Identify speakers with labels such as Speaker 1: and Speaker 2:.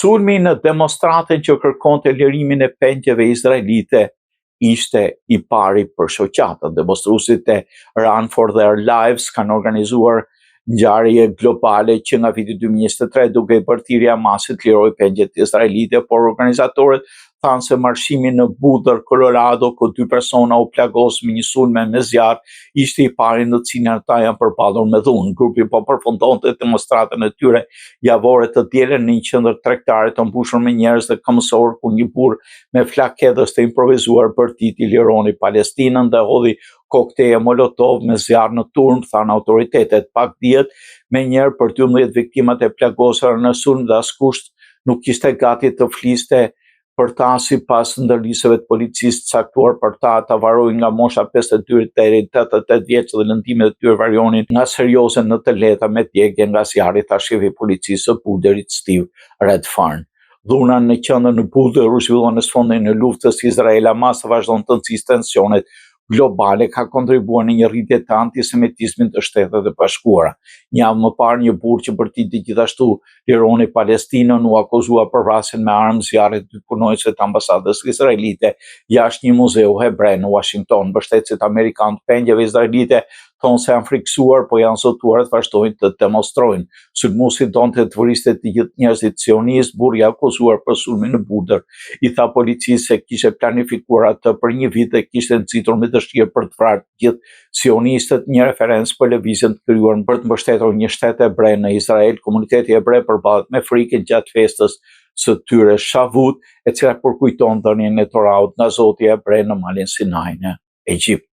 Speaker 1: Sulmi në demonstratën që kërkonte lirimin e pengjeve izraelite ishte i pari për shoqatën. Demonstruesit e Run for Their Lives kanë organizuar ngjarje globale që nga viti 2023 duke i bërë thirrje Hamasit liroj pengjet izraelite, por organizatorët thanë se marshimi në Boulder, Colorado, ku 2 persona u plagosën me një sulme me zjarr, ishte i pari në cilin ata janë përballur me dhunë. Grupi po përfundonte demonstratën e tyre javore të dielën në një qendër tregtare të mbushur me njerëz dhe këmbësor, ku një burr me flak kedhës të improvisuar bërtiti lironi Palestinën dhe hodhi kokteje Molotov me zjarr në turm, thanë autoritetet. Pak dihet me njëherë për 12 viktimat e plagosura në sulm dhe askush nuk ishte gati të fliste për ta sipas ndërlisave të policisë caktuar për ta varojnë nga mosha 52 deri 88 vjeç dhe lëndimet e tyre varionin nga serioze në të lehta me djegje nga zjarri, tha shefi i policisë së Boulderit Steve Redfern. Dhuna në qendrën në Boulder u zhvillon në sfondin e luftës Izrael-Hamas vazhdon të nxjisë tensionet globale, ka kontribuar në një rritje të antisemitizmit të Shtetet e Bashkuara. Një javë më parë, një burr që bërtiti gjithashtu lironi Palestinën u akuzua për vrasjen me armë zjarrit 2 punonjësve të ambasadës izraelite jashtë një muzeu hebre në Washington. Mbështetësit amerikanë të pengjeve izraelite thonë se janë frikësuar, po janë zotuar të vazhdojnë të demonstrojnë. Sulmuesi donte të vriste të gjithë njerëzit sionistë, burri i akuzuar për sulmin në Boulder i tha policisë se kishte planifikuar atë për një vit dhe kishte nxitur me dëshirë për të vrarë të gjithë sionistët, një referencë për lëvizjen të krijuar për të mbështetur një shtet hebre në Izrael. Komuniteti hebre përballet me frikën gjatë festës së tyre Shavut, e cila përkujton dhënien e Toraut nga Zoti hebre në malin Sinai në Egjipt.